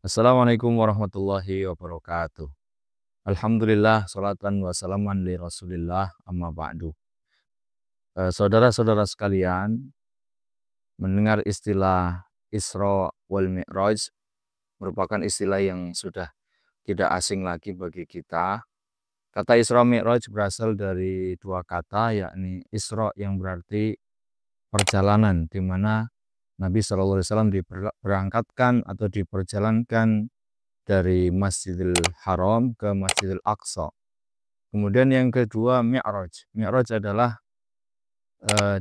Assalamualaikum warahmatullahi wabarakatuh. Alhamdulillah, salatan wa salaman li Rasulillah, amma ba'du. Saudara-saudara sekalian, mendengar istilah Isra wal Mi'raj merupakan istilah yang sudah tidak asing lagi bagi kita. Kata Isra Mi'raj berasal dari dua kata, yakni Isra yang berarti perjalanan, di mana Nabi SAW diberangkatkan atau diperjalankan dari Masjidil Haram ke Masjidil Aqsa. Kemudian yang kedua Mi'raj. Mi'raj adalah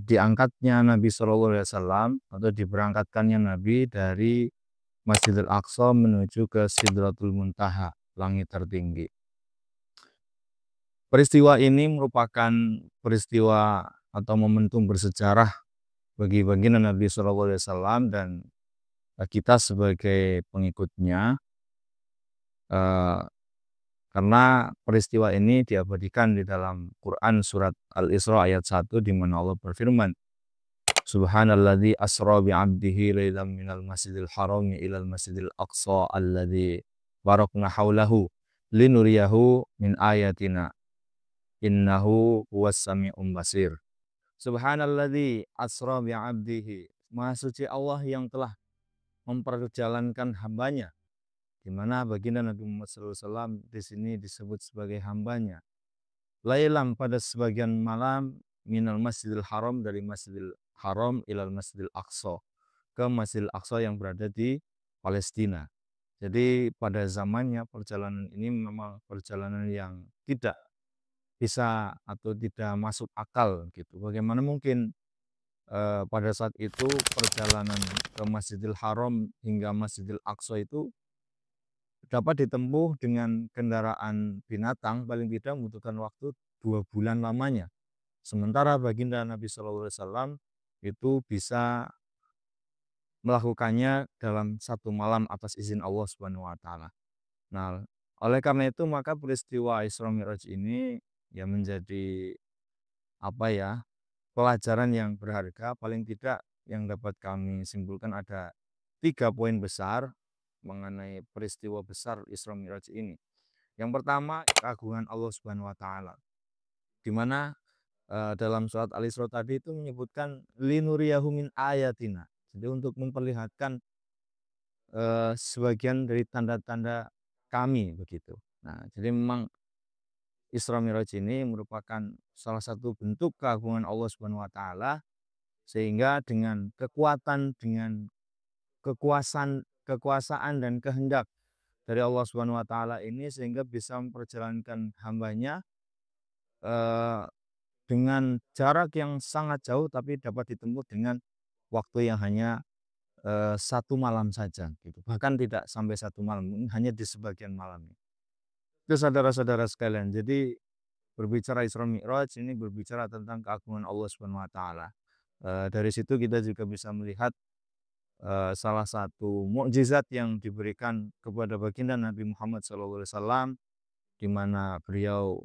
diangkatnya Nabi SAW atau diberangkatkannya Nabi dari Masjidil Aqsa menuju ke Sidratul Muntaha, langit tertinggi. Peristiwa ini merupakan peristiwa atau momentum bersejarah bagi baginda Nabi SAW dan kita sebagai pengikutnya, karena peristiwa ini diabadikan di dalam Quran surat Al-Isra ayat 1, di mana Allah berfirman, Subhanalladzi asra bi'abdihi lailan minal masjidil harami ilal masjidil aqsa alladzi barakna haulahu linuriyahu min ayatina innahu huwas sami'un basir. Subhanalladzi asra bi'abdihi, Maha suci Allah yang telah memperjalankan hambanya, di mana baginda Nabi Muhammad SAW di sini disebut sebagai hambanya. Lailam, pada sebagian malam, minal masjidil haram, dari masjidil haram ilal masjidil aqsa, ke masjidil aqsa yang berada di Palestina. Jadi pada zamannya perjalanan ini memang perjalanan yang tidak bisa atau tidak masuk akal gitu. Bagaimana mungkin pada saat itu perjalanan ke Masjidil Haram hingga Masjidil Aqsa itu dapat ditempuh dengan kendaraan binatang, paling tidak membutuhkan waktu 2 bulan lamanya. Sementara baginda Nabi SAW itu bisa melakukannya dalam 1 malam atas izin Allah Subhanahu wa taala. Nah, oleh karena itu maka peristiwa Isra Mi'raj ini ya menjadi apa ya, pelajaran yang berharga. Paling tidak yang dapat kami simpulkan ada 3 poin besar mengenai peristiwa besar Isra Mi'raj ini. Yang pertama, keagungan Allah Subhanahu wa taala. Di mana dalam surat Al-Isra tadi itu menyebutkan linuriyahu min ayatina. Jadi untuk memperlihatkan sebagian dari tanda-tanda kami begitu. Nah, jadi memang Isra Mi'raj ini merupakan salah satu bentuk keagungan Allah Subhanahu wa taala, sehingga dengan kekuatan, dengan kekuasaan dan kehendak dari Allah Subhanahu wa taala ini, sehingga bisa memperjalankan hambanya eh, dengan jarak yang sangat jauh, tapi dapat ditempuh dengan waktu yang hanya 1 malam saja gitu. Bahkan tidak sampai 1 malam, hanya di sebagian malamnya. Itu saudara-saudara sekalian. Jadi berbicara Isra Mi'raj ini berbicara tentang keagungan Allah Subhanahu wa taala. Dari situ kita juga bisa melihat salah satu mukjizat yang diberikan kepada baginda Nabi Muhammad SAW, di mana beliau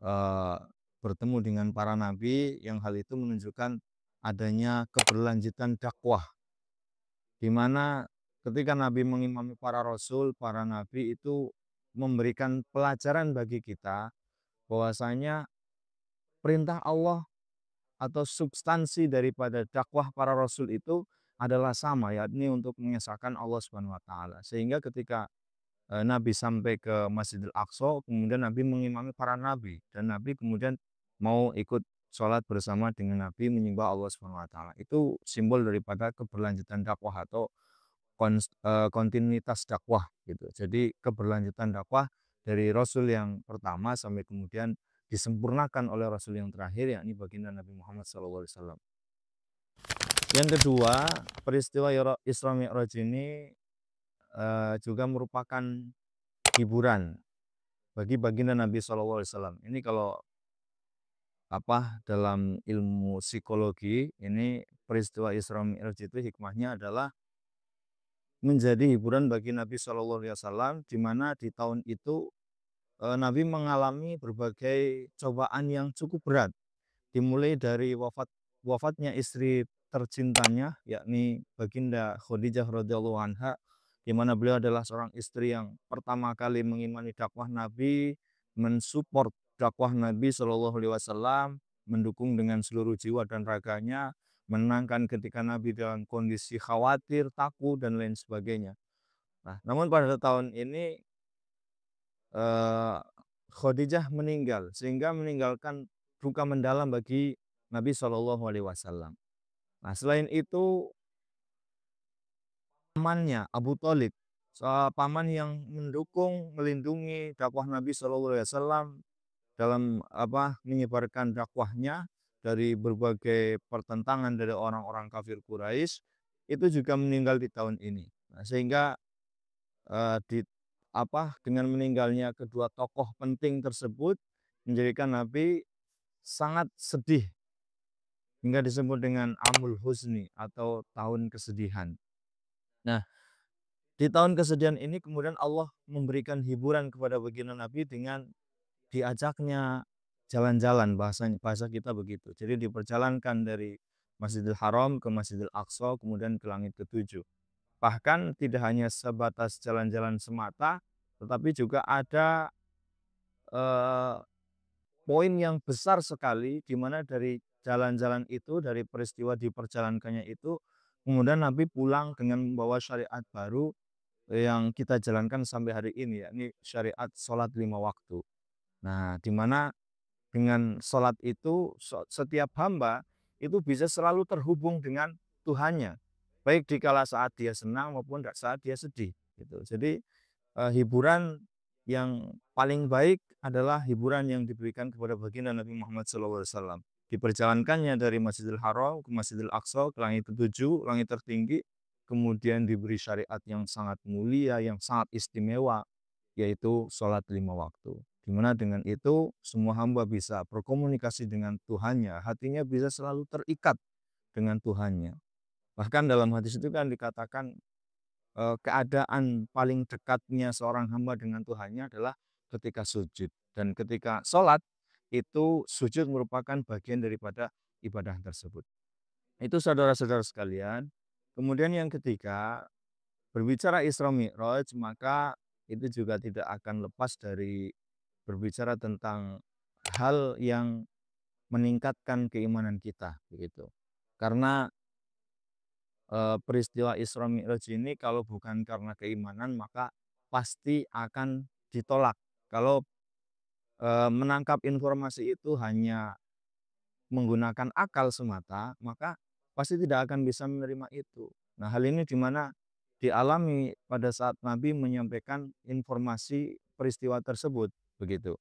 eh, bertemu dengan para nabi, yang hal itu menunjukkan adanya keberlanjutan dakwah, di mana ketika Nabi mengimami para rasul, para nabi itu memberikan pelajaran bagi kita bahwasanya perintah Allah atau substansi daripada dakwah para rasul itu adalah sama, yakni untuk mengesahkan Allah Subhanahu wa taala. Sehingga ketika Nabi sampai ke Masjidil Aqsa, kemudian Nabi mengimami para nabi, dan Nabi kemudian mau ikut sholat bersama dengan Nabi menyembah Allah Subhanahu wa taala. Itu simbol daripada keberlanjutan dakwah atau kontinuitas dakwah gitu. Jadi keberlanjutan dakwah dari Rasul yang pertama sampai kemudian disempurnakan oleh Rasul yang terakhir, yakni baginda Nabi Muhammad SAW. Yang kedua, peristiwa Isra Mi'raj ini juga merupakan hiburan bagi baginda Nabi SAW. Ini kalau dalam ilmu psikologi, ini peristiwa Isra Mi'raj itu hikmahnya adalah menjadi hiburan bagi Nabi SAW, di mana di tahun itu Nabi mengalami berbagai cobaan yang cukup berat, dimulai dari wafatnya istri tercintanya, yakni baginda Khadijah radhiyallahu anha, di mana beliau adalah seorang istri yang pertama kali mengimani dakwah Nabi, mensupport dakwah Nabi Shallallahu Alaihi Wasallam, mendukung dengan seluruh jiwa dan raganya, menenangkan ketika Nabi dalam kondisi khawatir, takut dan lain sebagainya. Nah, namun pada tahun ini eh, Khadijah meninggal sehingga meninggalkan duka mendalam bagi Nabi Shallallahu Alaihi Wasallam. Nah, selain itu pamannya Abu Thalib, paman yang mendukung, melindungi dakwah Nabi Shallallahu Alaihi Wasallam dalam menyebarkan dakwahnya dari berbagai pertentangan dari orang-orang kafir Quraisy itu juga meninggal di tahun ini. Nah, sehingga di dengan meninggalnya kedua tokoh penting tersebut menjadikan Nabi sangat sedih hingga disebut dengan Amul Husni atau tahun kesedihan. Nah, di tahun kesedihan ini kemudian Allah memberikan hiburan kepada baginda Nabi dengan diajaknya jalan-jalan, bahasa kita begitu. Jadi diperjalankan dari Masjidil Haram ke Masjidil Aqsa kemudian ke langit ketujuh. Bahkan tidak hanya sebatas jalan-jalan semata, tetapi juga ada eh, poin yang besar sekali di mana dari jalan-jalan itu, dari peristiwa diperjalankannya itu, kemudian Nabi pulang dengan membawa syariat baru yang kita jalankan sampai hari ini, yakni syariat sholat 5 waktu. Nah, di mana dengan sholat itu setiap hamba itu bisa selalu terhubung dengan Tuhannya, baik di kala saat dia senang maupun saat dia sedih. Gitu. Jadi hiburan yang paling baik adalah hiburan yang diberikan kepada baginda Nabi Muhammad SAW. Diperjalankannya dari Masjidil Haram ke Masjidil Aqsa ke langit ketujuh, langit tertinggi, kemudian diberi syariat yang sangat mulia, yang sangat istimewa, yaitu sholat 5 waktu. Dimana dengan itu semua hamba bisa berkomunikasi dengan Tuhannya, hatinya bisa selalu terikat dengan Tuhannya. Bahkan dalam hadis itu kan dikatakan keadaan paling dekatnya seorang hamba dengan Tuhannya adalah ketika sujud. Dan ketika sholat, itu sujud merupakan bagian daripada ibadah tersebut. Itu saudara-saudara sekalian. Kemudian yang ketiga, berbicara Isra Mi'raj, maka itu juga tidak akan lepas dari berbicara tentang hal yang meningkatkan keimanan kita, begitu. Karena peristiwa Isra Mi'raj ini kalau bukan karena keimanan maka pasti akan ditolak. Kalau menangkap informasi itu hanya menggunakan akal semata, maka pasti tidak akan bisa menerima itu. Nah, hal ini di mana dialami pada saat Nabi menyampaikan informasi peristiwa tersebut, begitu.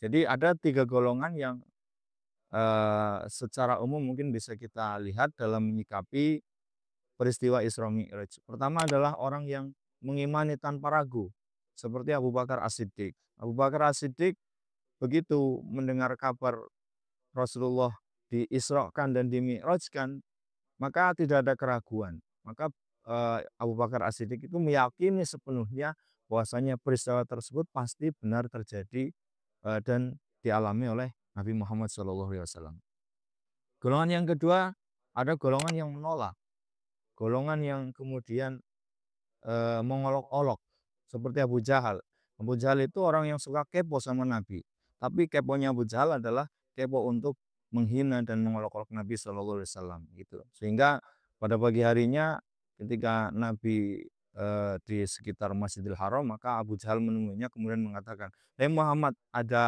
Jadi ada 3 golongan yang secara umum mungkin bisa kita lihat dalam menyikapi peristiwa Isra Mi'raj. Pertama adalah orang yang mengimani tanpa ragu, seperti Abu Bakar As-Siddiq. Abu Bakar As-Siddiq begitu mendengar kabar Rasulullah diisrokan dan dimi'rajkan, maka tidak ada keraguan. Maka Abu Bakar As-Siddiq itu meyakini sepenuhnya bahwasanya peristiwa tersebut pasti benar terjadi dan dialami oleh Nabi Muhammad SAW. Golongan yang kedua, ada golongan yang menolak, golongan yang kemudian mengolok-olok seperti Abu Jahal. Abu Jahal itu orang yang suka kepo sama Nabi. Tapi keponya Abu Jahal adalah kepo untuk menghina dan mengolok-olok Nabi Shallallahu Alaihi Wasallam gitu. Sehingga pada pagi harinya ketika Nabi di sekitar Masjidil Haram, maka Abu Jahal menemuinya kemudian mengatakan, "Hei Muhammad, ada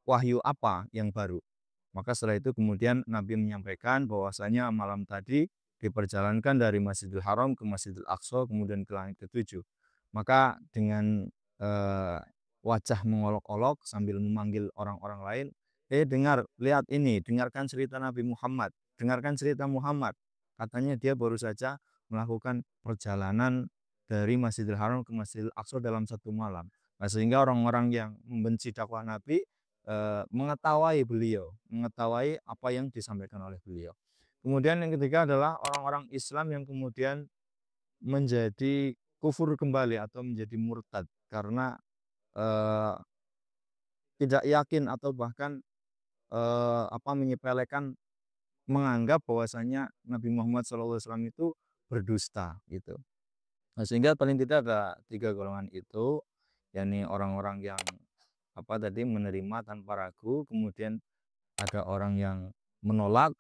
wahyu apa yang baru?" Maka setelah itu kemudian Nabi menyampaikan bahwasanya malam tadi diperjalankan dari Masjidil Haram ke Masjidil Aqsa kemudian ke langit ketujuh. Maka dengan eh, wajah mengolok-olok sambil memanggil orang-orang lain, dengar, lihat ini, dengarkan cerita Nabi Muhammad, dengarkan cerita Muhammad. Katanya dia baru saja melakukan perjalanan dari Masjidil Haram ke Masjidil Aqsa dalam satu malam. Nah, sehingga orang-orang yang membenci dakwah Nabi mengetahui beliau, mengetahui apa yang disampaikan oleh beliau. Kemudian yang ketiga adalah orang-orang Islam yang kemudian menjadi kufur kembali atau menjadi murtad karena eh, tidak yakin atau bahkan menyepelekan, menganggap bahwasanya Nabi Muhammad SAW itu berdusta gitu. Nah, sehingga paling tidak ada 3 golongan itu, yakni orang-orang yang apa tadi, menerima tanpa ragu, kemudian ada orang yang menolak,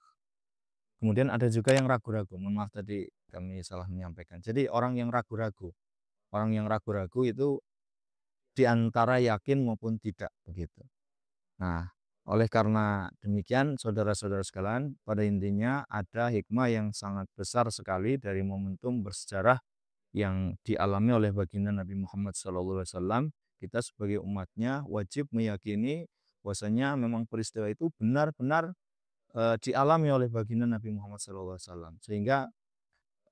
kemudian ada juga yang ragu-ragu. Mohon maaf tadi kami salah menyampaikan. Jadi orang yang ragu-ragu itu di antara yakin maupun tidak begitu. Nah, oleh karena demikian saudara-saudara sekalian, pada intinya ada hikmah yang sangat besar sekali dari momentum bersejarah yang dialami oleh baginda Nabi Muhammad SAW. Kita sebagai umatnya wajib meyakini bahwasanya memang peristiwa itu benar-benar dialami oleh baginda Nabi Muhammad SAW. Sehingga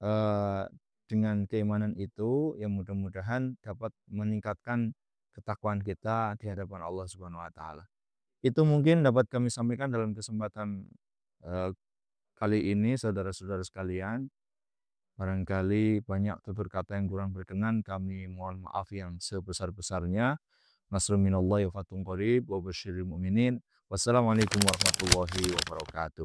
eh, dengan keimanan itu yang mudah-mudahan dapat meningkatkan ketakwaan kita di hadapan Allah Subhanahu wa taala. Itu mungkin dapat kami sampaikan dalam kesempatan eh, kali ini saudara-saudara sekalian. Barangkali banyak tutur kata yang kurang berkenan, kami mohon maaf yang sebesar-besarnya. Nasrun minallahi wa fathun qarib wa basyiril mu'minin. Wassalamualaikum warahmatullahi wabarakatuh.